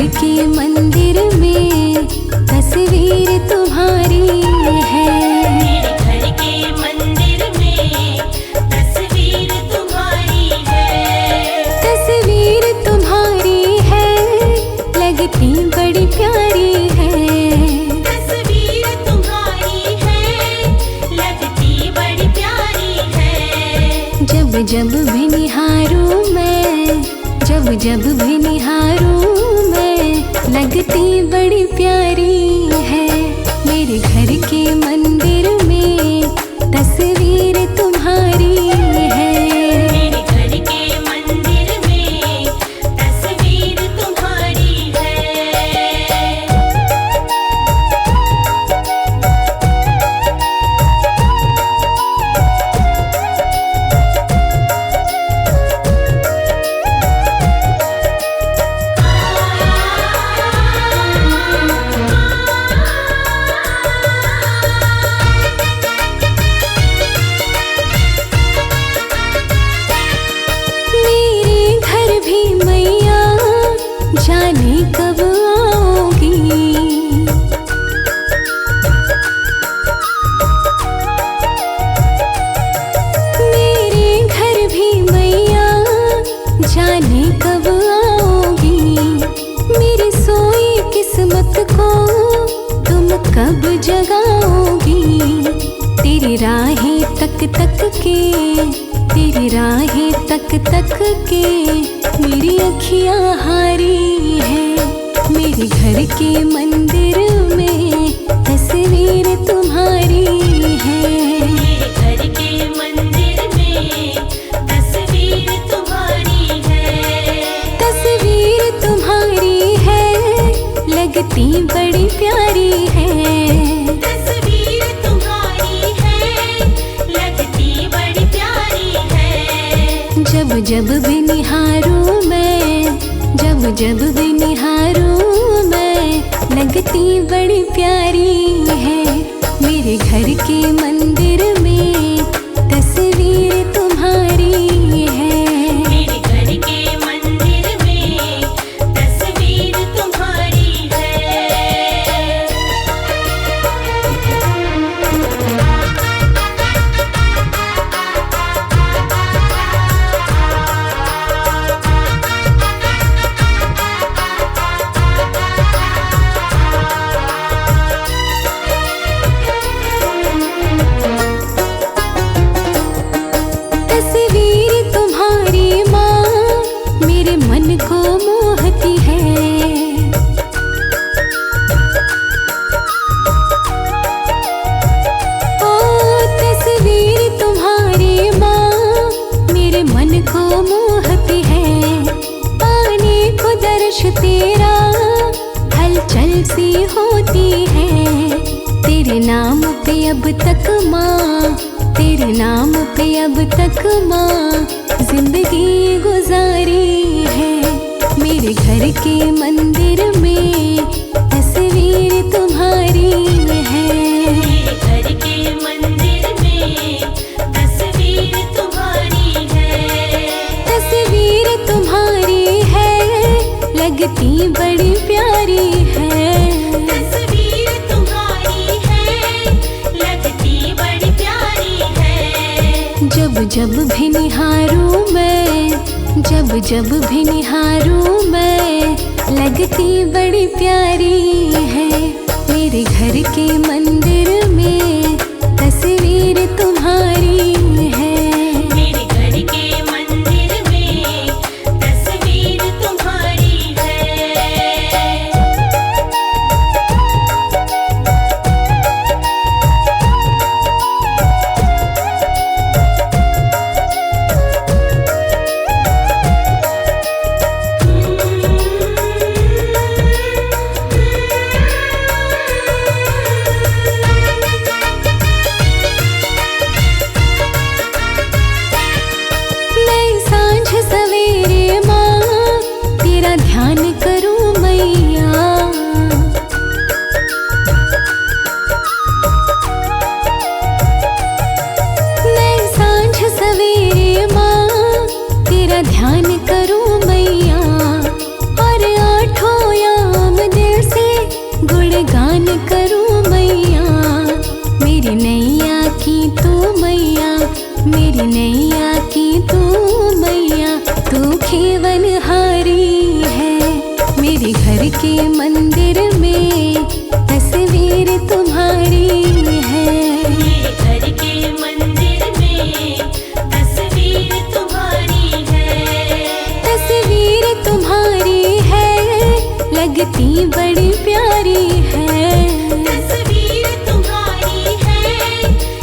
के मंदिर में तस्वीर तुम्हारी है। मेरे घर के मंदिर में तस्वीर तुम्हारी है। तस्वीर तुम्हारी है, लगती बड़ी प्यारी है। तस्वीर तुम्हारी है, लगती बड़ी प्यारी है। जब जब भी निहारूं मैं, जब जब भी निहारूं मैं, लगती बड़ी प्यारी है। मेरे घर के मंदिर में तस्वीर तुम्हारी है। मेरे घर के मंदिर में तस्वीर तुम्हारी है। मेरे घर भी मैया जाने कब आओगी। मेरे घर भी मैया जाने कब आओगी। मेरी सोई किस्मत को तुम कब जगाओगी। तेरी राहें तक तक के, तेरी राहें तक तक के मेरी अखियां हारी है। मेरे घर के मंदिर में तस्वीर तुम्हारी है। मेरे घर के मंदिर में तस्वीर तुम्हारी है। तस्वीर तुम्हारी है, लगती बड़ी प्यारी है। तस्वीर तुम्हारी है, लगती बड़ी प्यारी है। जब जब भी निहारूं मैं, जब जब भी निहारूं मैं, लगती बड़ी प्यारी है। मेरे घर के मंदिर में तस्वीर तुम्हारी है। मेरे घर के मंदिर में तस्वीर तुम्हारी है। तस्वीर तुम्हारी माँ मेरे मन को मोहती है। ओ तस्वीर तुम्हारी माँ मेरे मन को मोहती है। पाने को दर्श तेरा हलचल सी होती है। तेरे नाम पे अब तक माँ, तेरे नाम पे अब तक माँ जिंदगी गुजारी है। मेरे घर के मंदिर में तस्वीर तुम्हारी है। मेरे घर के मंदिर में तस्वीर तुम्हारी है। तस्वीर तुम्हारी है, लगती बड़ी प्यारी है। तस्वीर तुम्हारी है, लगती बड़ी प्यारी है। जब जब भी निहारूं मैं, जब जब भी निहारूं मैं, लगती बड़ी प्यारी है। मेरे घर के मंदिर में तस्वीर तुम्हारी है। मेरे घर के मंदिर में तस्वीर तुम्हारी है। लगती बड़ी प्यारी है। तस्वीर तुम्हारी है,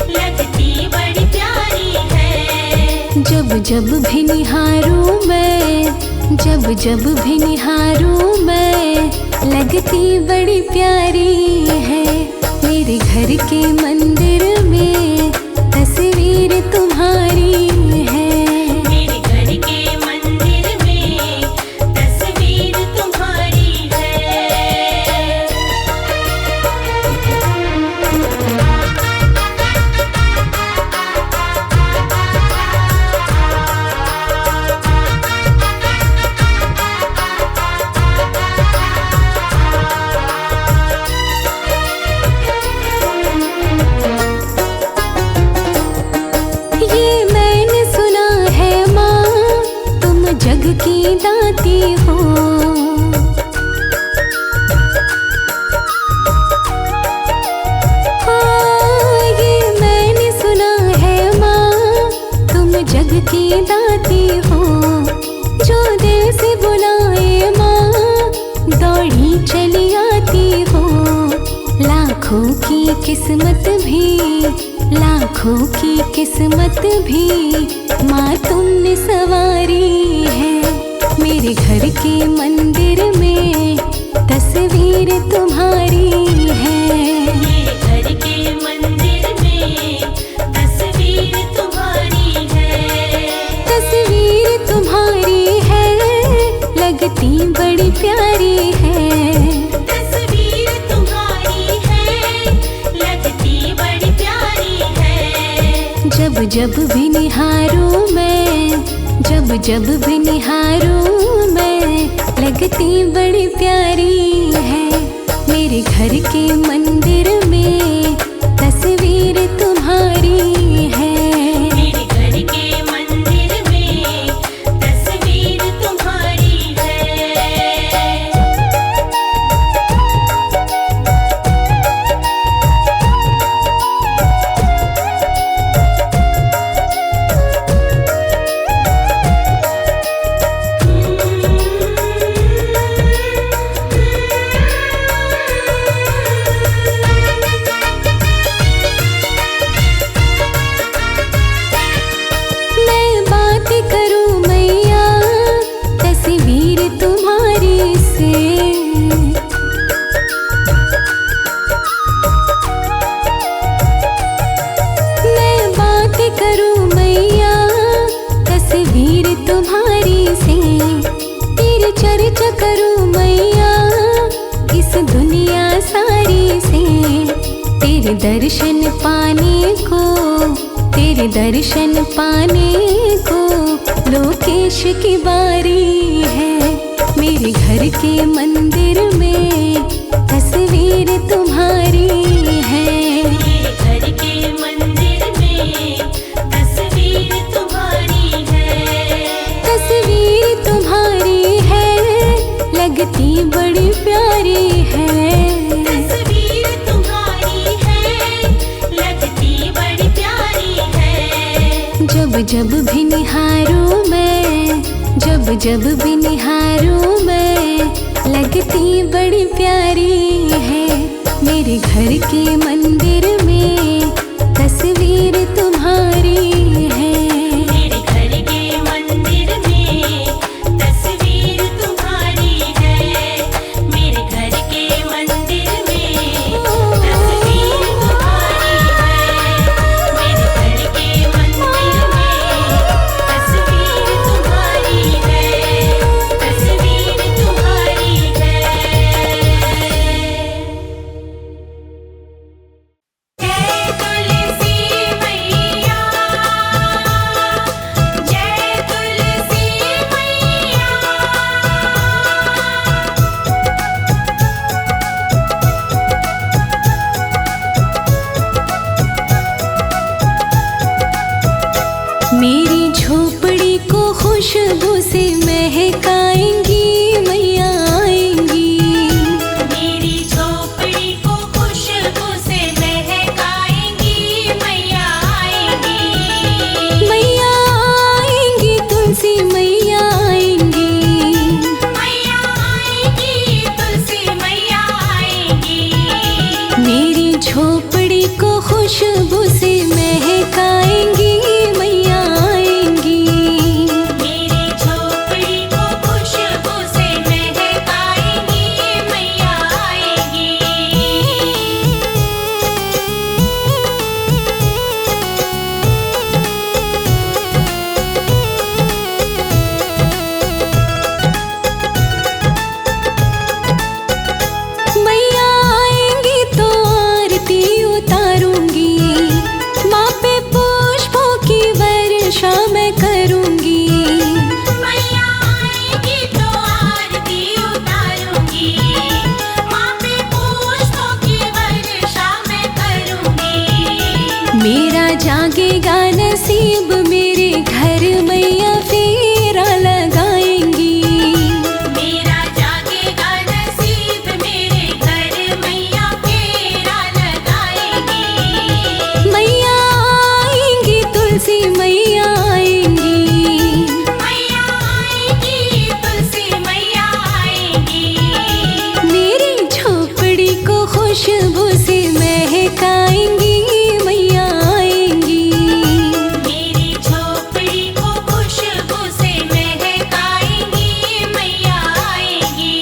लगती बड़ी प्यारी है। जब जब भी निहारूं मैं, जब जब भी निहारूं मैं, लगती बड़ी प्यारी है। मेरे घर के मंदिर में तस्वीर तुम्हारी है। मेरे घर के मंदिर में तस्वीर तुम्हारी है। ये मैंने सुना है माँ, तुम जग की दाती हो। हाँ, ये मैंने सुना है माँ, तुम जग की दाती हो। जो दिल से बुलाए माँ, दौड़ी चली आती हो। लाखों की किस्मत भी, लाखों की किस्मत भी माँ तुमने सवारी है। मेरे घर के मंदिर में तस्वीर तुम्हारी है। मेरे घर के मंदिर में तस्वीर तुम्हारी है। तस्वीर तुम्हारी है, लगती बड़ी प्यारी है। तस्वीर तुम्हारी है, लगती बड़ी प्यारी है। जब जब भी निहारूं मैं, जब जब भी निहारूं मैं, लगती बड़ी प्यारी है। मेरे घर के मंदिर में तस्वीर तुम्हारी है। मेरे घर के मंदिर में तस्वीर तुम्हारी है। मैं बात करूं मैया तस्वीर तुम्हारी से। मैं बात करूं मैया तस्वीर तुम्हारी से। तेरी चर्चा करूं मैया इस दुनिया सारी से। तेरे दर्शन पाने को, तेरे दर्शन पाने को लोकेश की बारी है। मेरे घर के मंदिर में तस्वीर तुम्हारी है। मेरे घर के मंदिर में तस्वीर तुम्हारी है। तस्वीर तुम्हारी है, लगती बड़ी प्यारी है। तस्वीर तुम्हारी है, लगती बड़ी प्यारी है। जब जब भी निहारूं मैं, जब जब भी निहारूं मैं, लगती बड़ी प्यारी है। मेरे घर के मंदिर में तस्वीर तुम्हारी है। मेरे घर के मंदिर में तस्वीर तुम्हारी है। मेरे घर के मंदिर में तस्वीर तुम्हारी है। मेरे घर के मंदिर में तस्वीर तुम्हारी है। तस्वीर तुम्हारी है। जय तुलसी मैया, जय तुलसी मैया। मेरी झोपड़ी को खुशबू से महकाएंगी मैया आएंगी। मेरी झोपड़ी को खुशबू से महकाएंगी मैया आएंगी। मैया आएंगी, तुलसी मैया आएंगी। मैया आएंगी, तुलसी खुशबू से महकाएंगी मैया आएंगी। मेरी झोपड़ी को खुशबू से महकाएंगी मैया आएंगी। मैया आएंगी तो आरती उतारूंगी, माँ पे पुष्पों की वर्षा मैं करूंगी। मैया आएगी तो आरती उतारूंगी, माँ पे पुष्पों की वर्षा मैं करूंगी। मेरा जागेगा नसीब मेरे घर मैया फेरा लगाएंगी। मेरा जागेगा नसीब मेरे घर मैया फेरा लगाएगी। मैया आएंगी तुलसी मैया आएंगी। मैया आएगी तुलसी मैया आएगी। मेरी झोपड़ी को खुशबू से महकाएंगी मैया आएंगी। मेरी झोपड़ी को खुशबू से महकाएंगी मैया आएगी।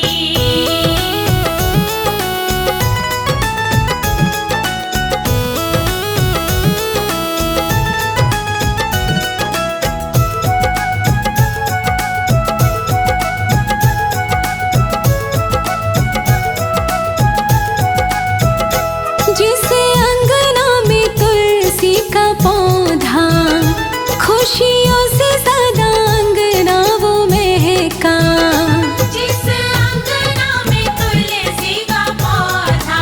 जिसे अंगना में तुलसी का पौधा, खुशियों से सदा अंगना वो महका। जिस अंगना में तुलसी का पौधा,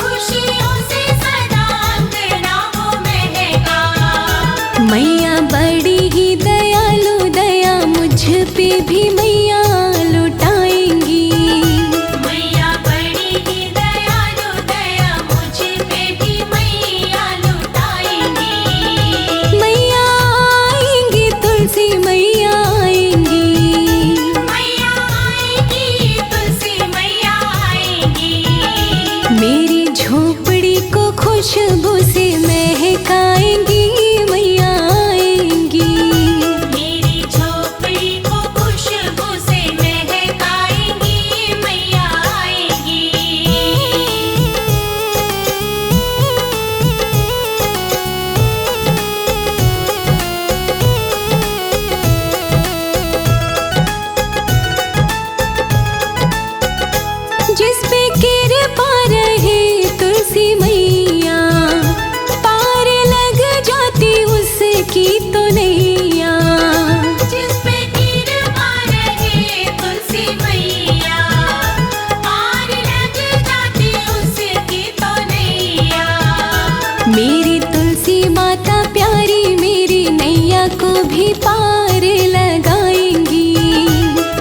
खुशियों से सदा अंगना वो महका। मैया बड़ी ही दयालु, दया मुझ पे भी मैया लुटाएंगी। मैया बड़ी ही दयालु, दया मुझ पे भी मैया लुटाएंगी। मैया आएंगी तुलसी मैया आएंगी। मैया आएगी तुलसी मैया आएगी। मेरी झोपड़ी को खुशबू से महकाएंगी मैया आएंगी। मेरी झोपड़ी को खुशबू से महकाएंगी मैया आएगी। जिस पे कृपा रहे तुलसी मैया, पार लग जाती उसकी तो नैया। जिस पे कृपा रहे तुलसी मैया, पार लग जाती उसकी तो नैया। मेरी तुलसी माता प्यारी मेरी नैया को भी पार लगाएंगी।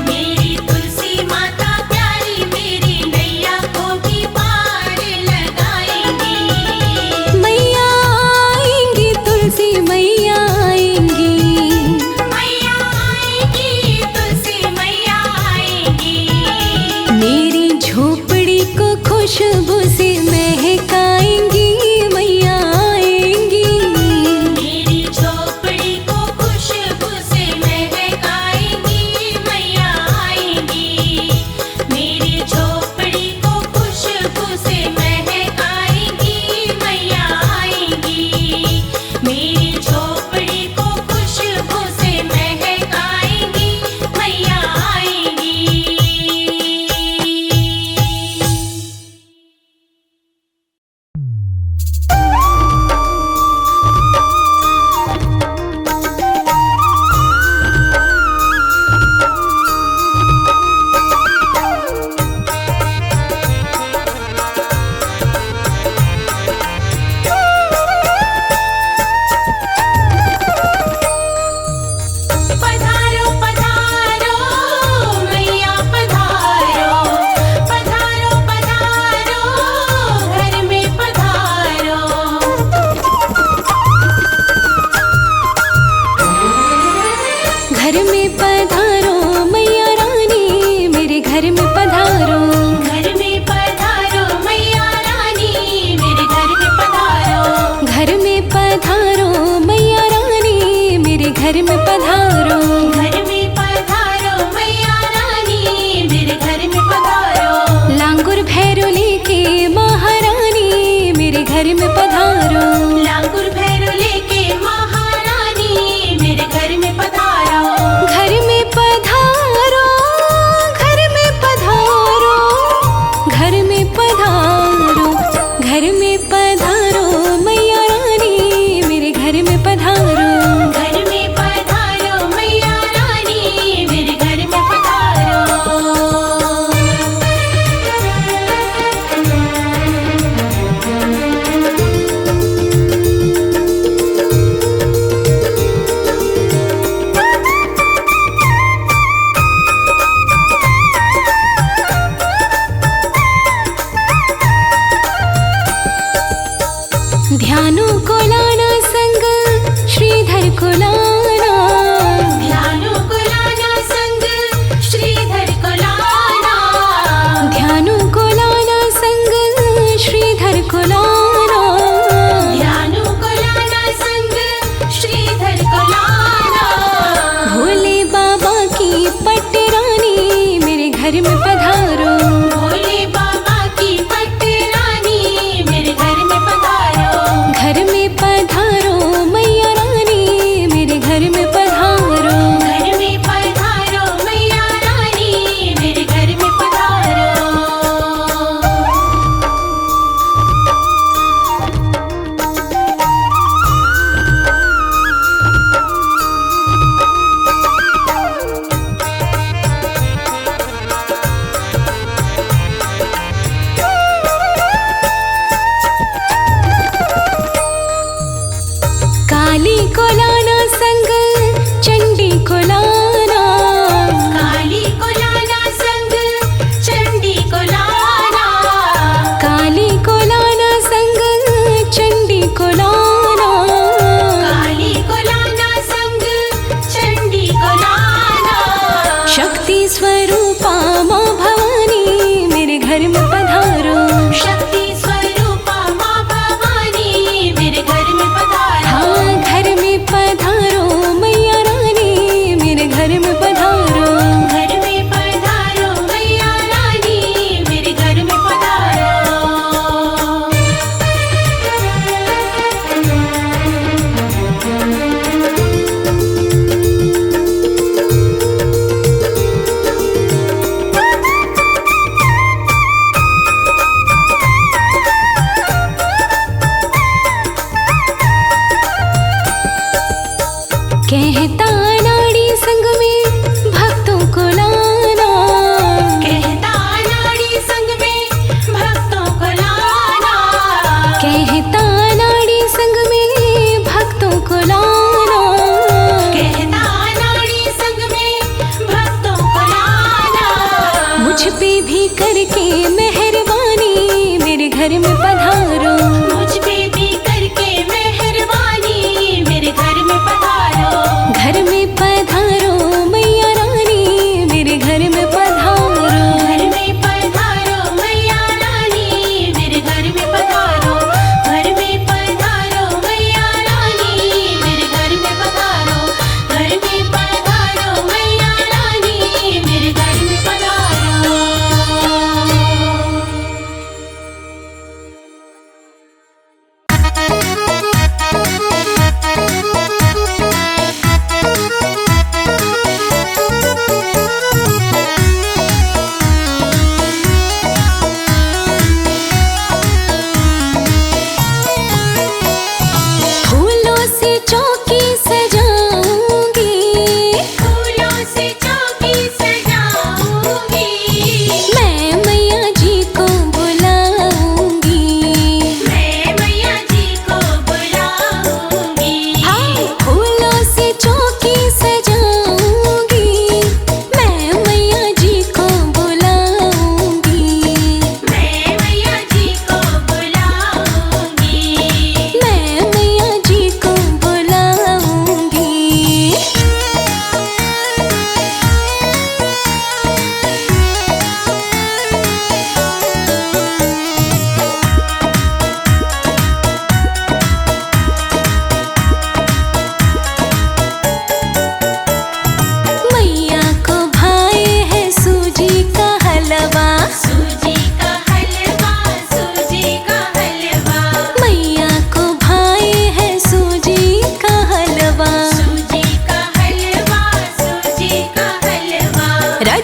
मेरी तुलसी माता प्यारी मेरी नैया को भी पार लगाएंगी। मैया आएंगी तुलसी मैया आएंगी। मैया आएगी तुलसी मैया आएगी। मेरी झोपड़ी को खुशबू से महकाएंगी मैया आएंगी। मेरी झोपड़ी को खुशबू से महकाएंगी मैया आएगी। मेरी झोपड़ी को खुशबू से महकाएंगी मैया आएगी। मेरी झोपड़ी को खुशबू से महकाएंगी मैया आएगी। घर में पधारो मैया रानी मेरे घर में पधारो।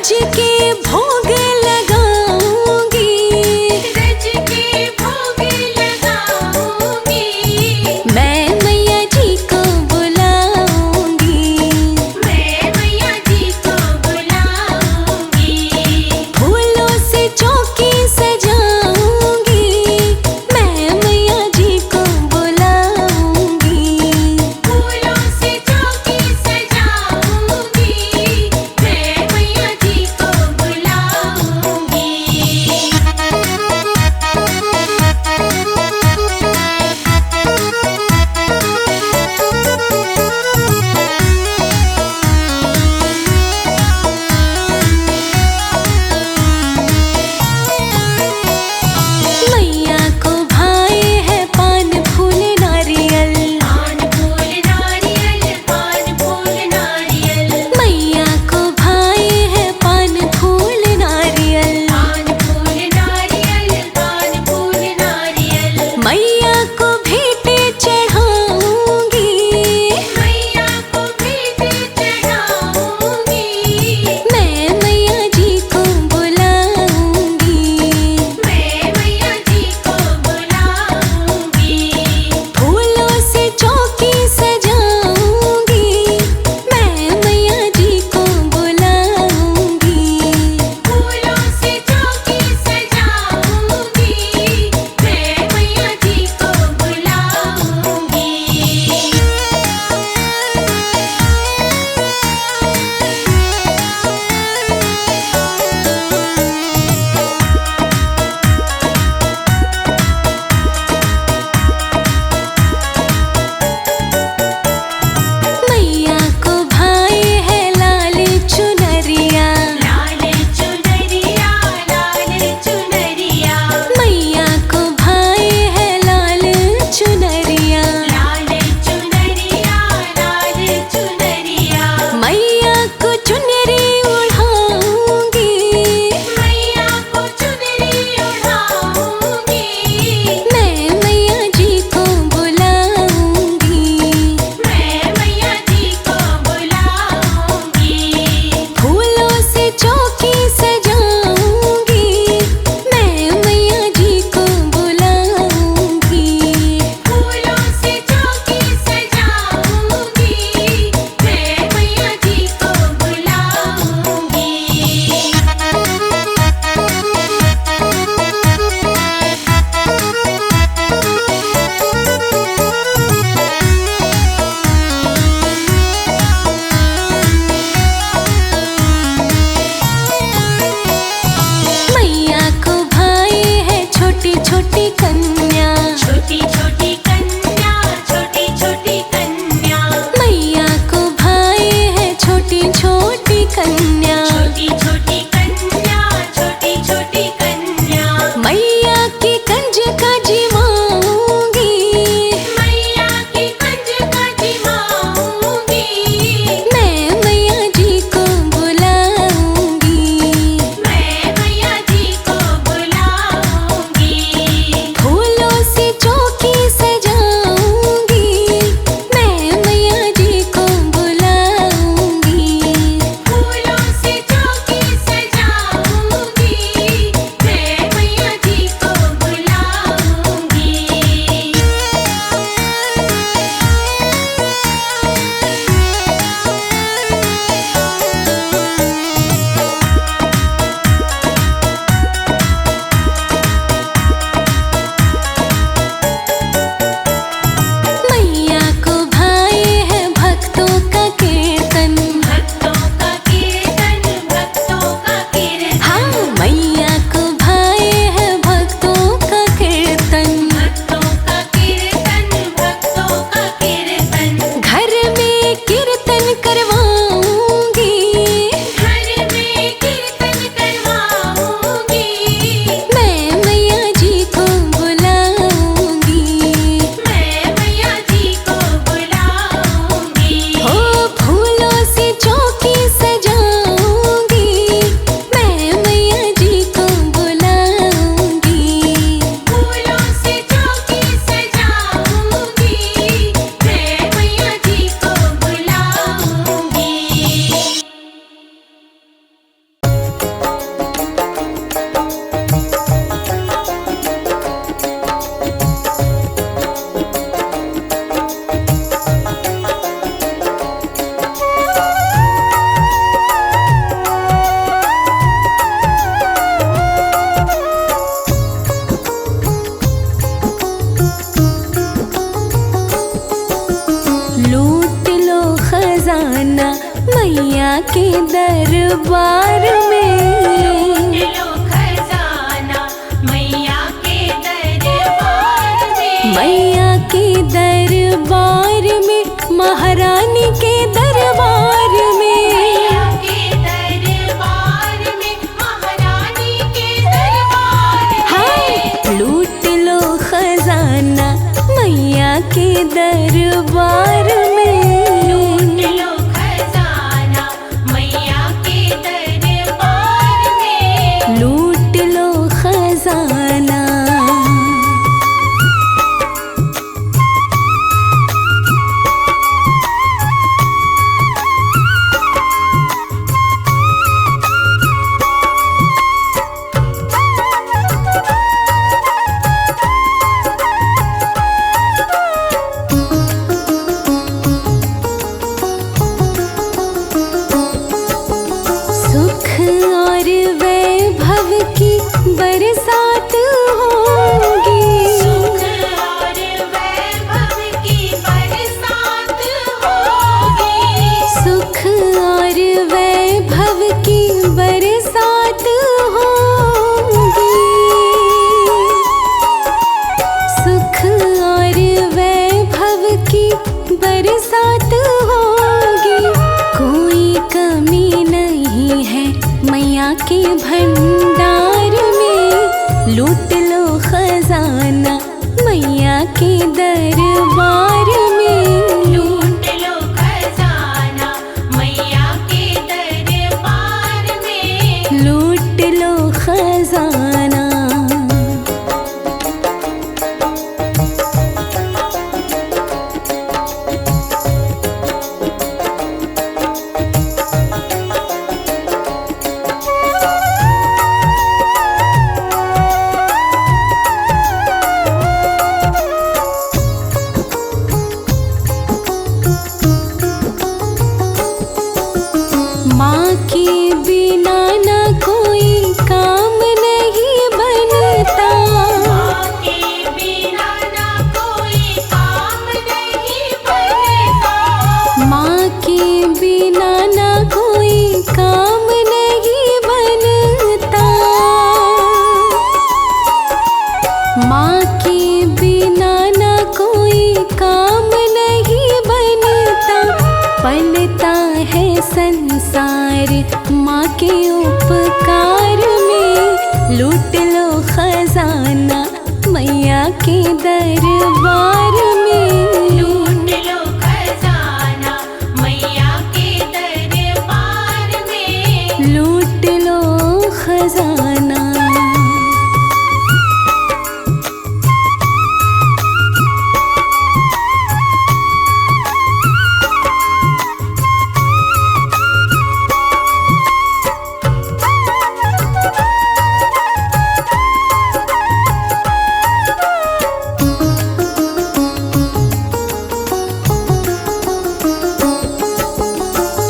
रज के भोग लगाऊंगी, रज के भोग लगाऊंगी। मैं मैया जी को बुलाऊंगी, मैं मैया जी को बुलाऊंगी। फूलों से चौकी सजाऊंगी, मैं मैया जी को बुलाऊंगी। फूलों से चौकी सजाऊंगी, मैं मैया जी को बुलाऊंगी। मैया को भाए है पान फूल नारियल, पान फूल नारियल, पान फूल नारियल। मैया को भाए है पान फूल नारियल, पान फूल नारियल, पान फूल नारियल। मैया को भेंटे चढ़ाऊंगी, मैया को भेंट चढ़ाऊंगी। मैं मैया जी को बुलाऊंगी। मैं मैया जी को बुलाऊंगी। फूलों से चौकी सजाऊंगी, मैं मैया जी को बुलाऊंगी। फूलों से चौकी सजाऊंगी, मैं मैया जी को बुलाऊंगी। मैया को भाए है लाल चुनरिया, लाल चुनरिया, लाल चुनरिया। मैया को भाए है लाल चुनरिया, लाल चुनरिया, लाल चुनरिया। मैया को चुनरी उड़ाऊंगी, मैया को चुनरी उड़ाऊंगी। मैं मैया जी को बुलाऊंगी। मैं मैया जी को बुलाऊंगी। फूलों से चौकी सजाऊंगी, मैं मैया जी को बुलाऊंगी। फूलों से चौकी सजाऊंगी, मैं मैया जी को बुलाऊंगी। मैया को भाए है छोटी छोटी कन्या, छोटी छोटी कन्या, छोटी छोटी कन्या। मैया को भाए है छोटी छोटी कन्या, छोटी छोटी कन्या, छोटी छोटी कन्या। मैया की कंजका जिमाऊंगी, मैया की कंजका जिमाऊंगी। मैं मैया जी को बुलाऊंगी। मैं मैया जी को बुलाऊंगी। फूलों से चौकी सजाऊंगी, मैं मैया जी को बुलाऊंगी। फूलों दरबार में। लो खजाना मैया के दरबार में। मैया के दरबार में, महारानी के दरबार में। मैया के दरबार में, महारानी के दरबार में। हाँ, लूट लो खजाना मैया के दरबार में। लो खजाना मैया के दरबार में। लूट लो खजाना। सुख और वैभव की बरसात होगी। सुख और वैभव की बरसात होगी। सुख और वैभव की बरसात होगी। सुख और वैभव की बरसात होगी। कोई कमी नहीं है मैया के भंडार में। लूट लो खजाना मैया के दरबार में। लूट लो खजाना मैया के दरबार में। लूट लो खजाना। माँ के बिना ना कोई काम नहीं बनता। माँ के बिना ना कोई काम नहीं बनता। माँ के बिना ना कोई काम नहीं बनता। माँ के बिना ना कोई काम नहीं बनता। पलता है संसार माँ के उपकार में। लूट लो खजाना मैया के दरबार में। लूट लो खजाना मैया के दरबार में। लूट लो खजाना।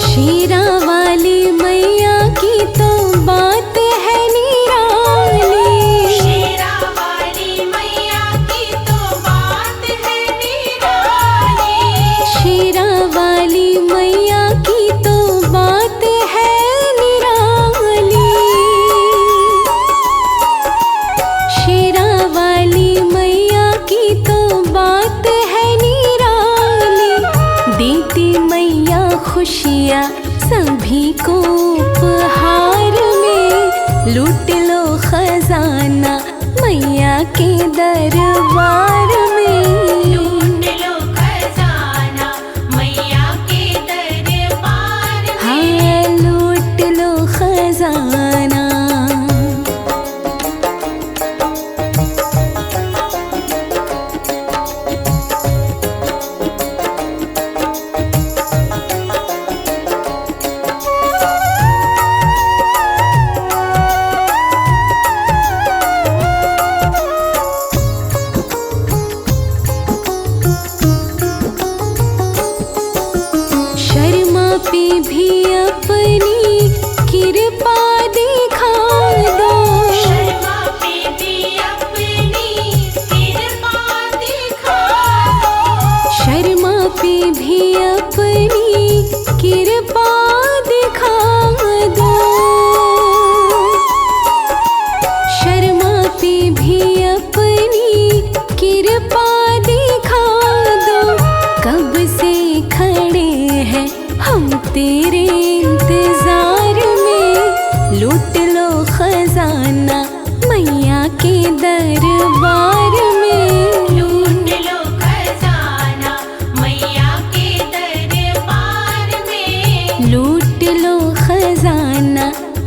शेरा वाली मैया की तो बात है निराली। शेरा वाली मैया की तो बात है निराली। शेरा वाली मैया की तो बात है निराली। शेरा वाली मैया की तो बात है निराली। देती मैया खुशियाँ सभी को उपहार में। लूट लो खजाना मैया के दरबार में। लूट लो खजाना मैया के दरबार में। हाँ, लूट लो खजाना।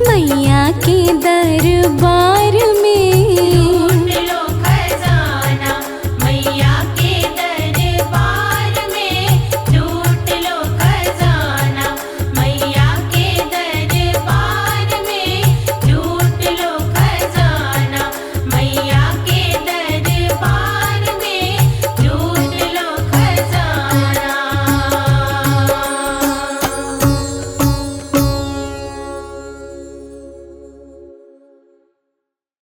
मैया के दरबार में